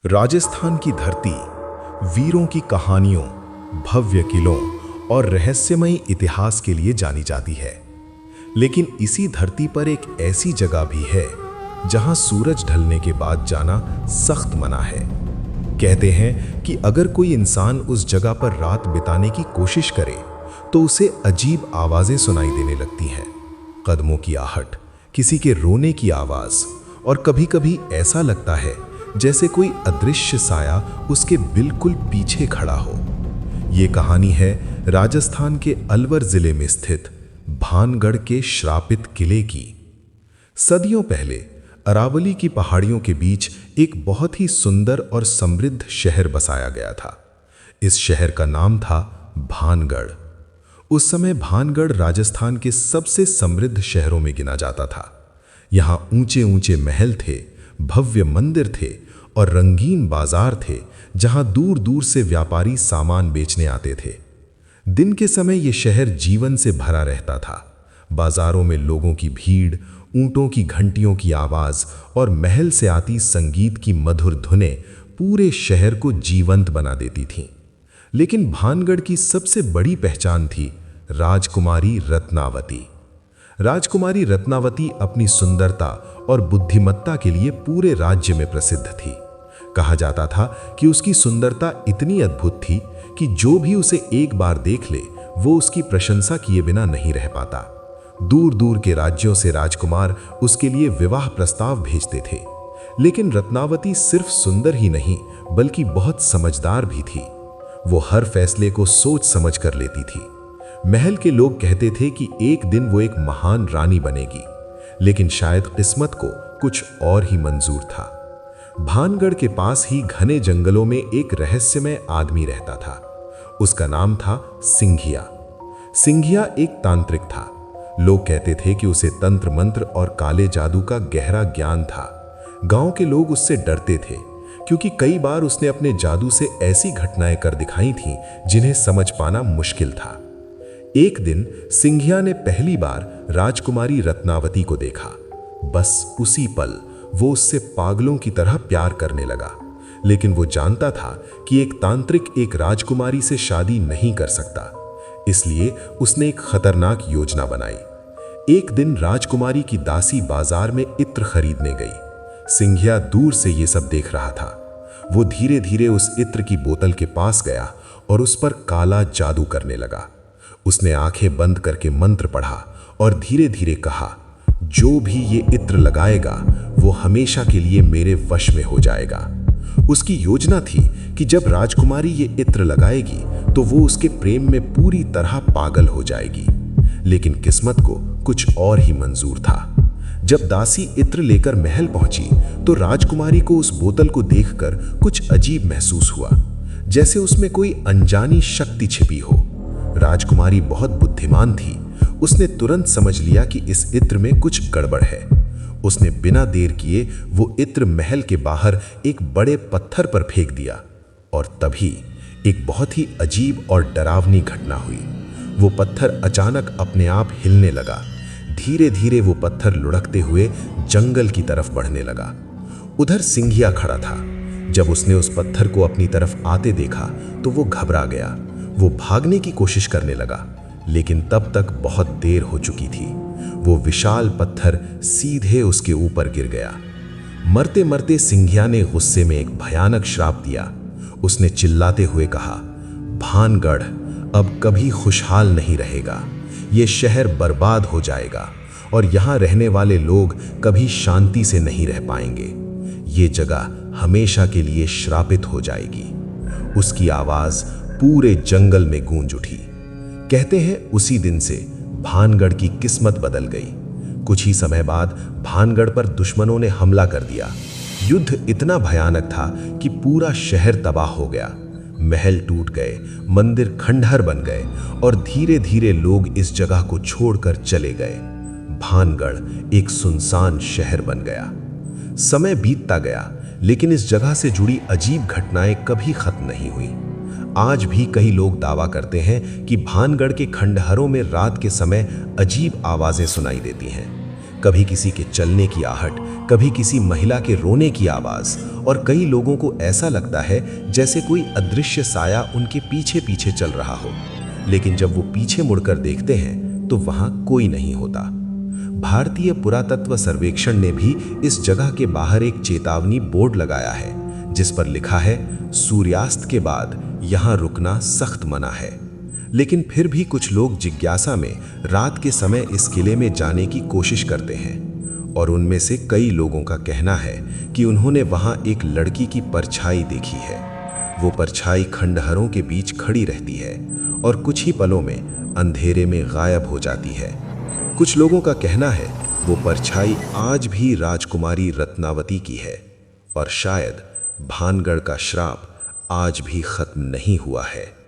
राजस्थान की धरती वीरों की कहानियों, भव्य किलों और रहस्यमयी इतिहास के लिए जानी जाती है। लेकिन इसी धरती पर एक ऐसी जगह भी है जहां सूरज ढलने के बाद जाना सख्त मना है। कहते हैं कि अगर कोई इंसान उस जगह पर रात बिताने की कोशिश करे तो उसे अजीब आवाजें सुनाई देने लगती हैं। कदमों की आहट, किसी के रोने की आवाज और कभी-कभी ऐसा लगता है जैसे कोई अदृश्य साया उसके बिल्कुल पीछे खड़ा हो। ये कहानी है राजस्थान के अलवर जिले में स्थित भानगढ़ के श्रापित किले की। सदियों पहले अरावली की पहाड़ियों के बीच एक बहुत ही सुंदर और समृद्ध शहर बसाया गया था। इस शहर का नाम था भानगढ़। उस समय भानगढ़ राजस्थान के सबसे समृद्ध शहरों में गिना जाता था। यहाँ ऊंचे ऊंचे महल थे, भव्य मंदिर थे और रंगीन बाजार थे जहां दूर दूर से व्यापारी सामान बेचने आते थे। दिन के समय यह शहर जीवन से भरा रहता था। बाजारों में लोगों की भीड़, ऊंटों की घंटियों की आवाज और महल से आती संगीत की मधुर धुनें पूरे शहर को जीवंत बना देती थीं। लेकिन भानगढ़ की सबसे बड़ी पहचान थी राजकुमारी रत्नावती। राजकुमारी रत्नावती अपनी सुंदरता और बुद्धिमत्ता के लिए पूरे राज्य में प्रसिद्ध थी। कहा जाता था कि उसकी सुंदरता इतनी अद्भुत थी कि जो भी उसे एक बार देख ले वो उसकी प्रशंसा किए बिना नहीं रह पाता। दूर दूर के राज्यों से राजकुमार उसके लिए विवाह प्रस्ताव भेजते थे। लेकिन रत्नावती सिर्फ सुंदर ही नहीं बल्कि बहुत समझदार भी थी। वो हर फैसले को सोच समझ कर लेती थी। महल के लोग कहते थे कि एक दिन वो एक महान रानी बनेगी, लेकिन शायद किस्मत को कुछ और ही मंजूर था। भानगढ़ के पास ही घने जंगलों में एक रहस्यमय आदमी रहता था। उसका नाम था सिंघिया। सिंघिया एक तांत्रिक था। लोग कहते थे कि उसे तंत्र मंत्र और काले जादू का गहरा ज्ञान था। गांव के लोग उससे डरते थे क्योंकि कई बार उसने अपने जादू से ऐसी घटनाएं कर दिखाई थीं जिन्हें समझ पाना मुश्किल था। एक दिन सिंघिया ने पहली बार राजकुमारी रत्नावती को देखा। बस उसी पल वो उससे पागलों की तरह प्यार करने लगा। लेकिन वो जानता था कि एक तांत्रिक एक राजकुमारी से शादी नहीं कर सकता, इसलिए उसने एक खतरनाक योजना बनाई। एक दिन राजकुमारी की दासी बाजार में इत्र खरीदने गई। सिंघिया दूर से ये सब देख रहा था। वो धीरे धीरे उस इत्र की बोतल के पास गया और उस पर काला जादू करने लगा। उसने आंखें बंद करके मंत्र पढ़ा और धीरे धीरे कहा, जो भी ये इत्र लगाएगा वो हमेशा के लिए मेरे वश में हो जाएगा। उसकी योजना थी कि जब राजकुमारी ये इत्र लगाएगी तो वो उसके प्रेम में पूरी तरह पागल हो जाएगी। लेकिन किस्मत को कुछ और ही मंजूर था। जब दासी इत्र लेकर महल पहुंची तो राजकुमारी को उस बोतल को देखकर कुछ अजीब महसूस हुआ, जैसे उसमें कोई अनजानी शक्ति छिपी हो। राजकुमारी बहुत बुद्धिमान थी। उसने तुरंत समझ लिया कि इस इत्र में कुछ गड़बड़ है। उसने बिना देर किए वो इत्र महल के बाहर एक बड़े पत्थर पर फेंक दिया और तभी एक बहुत ही अजीब और डरावनी घटना हुई। वो पत्थर अचानक अपने आप हिलने लगा। धीरे धीरे वो पत्थर लुढ़कते हुए जंगल की तरफ बढ़ने लगा। उधर सिंघिया खड़ा था। जब उसने उस पत्थर को अपनी तरफ आते देखा तो वो घबरा गया। वो भागने की कोशिश करने लगा, लेकिन तब तक बहुत देर हो चुकी थी। वो विशाल पत्थर सीधे उसके ऊपर गिर गया। मरते मरते सिंघिया ने गुस्से में एक भयानक श्राप दिया। उसने चिल्लाते हुए कहा, भानगढ़ अब कभी खुशहाल नहीं रहेगा। ये शहर बर्बाद हो जाएगा और यहाँ रहने वाले लोग कभी शांति से नहीं रह पाएंगे। ये जगह हमेशा के लिए श्रापित हो जाएगी। उसकी आवाज पूरे जंगल में गूंज उठी। कहते हैं उसी दिन से भानगढ़ की किस्मत बदल गई। कुछ ही समय बाद भानगढ़ पर दुश्मनों ने हमला कर दिया। युद्ध इतना भयानक था कि पूरा शहर तबाह हो गया। महल टूट गए, मंदिर खंडहर बन गए और धीरे धीरे लोग इस जगह को छोड़कर चले गए। भानगढ़ एक सुनसान शहर बन गया। समय बीतता गया, लेकिन इस जगह से जुड़ी अजीब घटनाएं कभी खत्म नहीं हुई। आज भी कई लोग दावा करते हैं कि भानगढ़ के खंडहरों में रात के समय अजीब आवाजें सुनाई देती हैं। कभी किसी के चलने की आहट, कभी किसी महिला के रोने की आवाज, और कई लोगों को ऐसा लगता है जैसे कोई अदृश्य साया उनके पीछे पीछे चल रहा हो। लेकिन जब वो पीछे मुड़कर देखते हैं तो वहां कोई नहीं होता। भारतीय पुरातत्व सर्वेक्षण ने भी इस जगह के बाहर एक चेतावनी बोर्ड लगाया है, जिस पर लिखा है, सूर्यास्त के बाद यहां रुकना सख्त मना है। लेकिन फिर भी कुछ लोग जिज्ञासा में रात के समय इस किले में जाने की कोशिश करते हैं, और उनमें से कई लोगों का कहना है कि उन्होंने वहां एक लड़की की परछाई देखी है। वो परछाई खंडहरों के बीच खड़ी रहती है और कुछ ही पलों में अंधेरे में गायब हो जाती है। कुछ लोगों का कहना है वो परछाई आज भी राजकुमारी रत्नावती की है, और शायद भानगढ़ का श्राप आज भी खत्म नहीं हुआ है।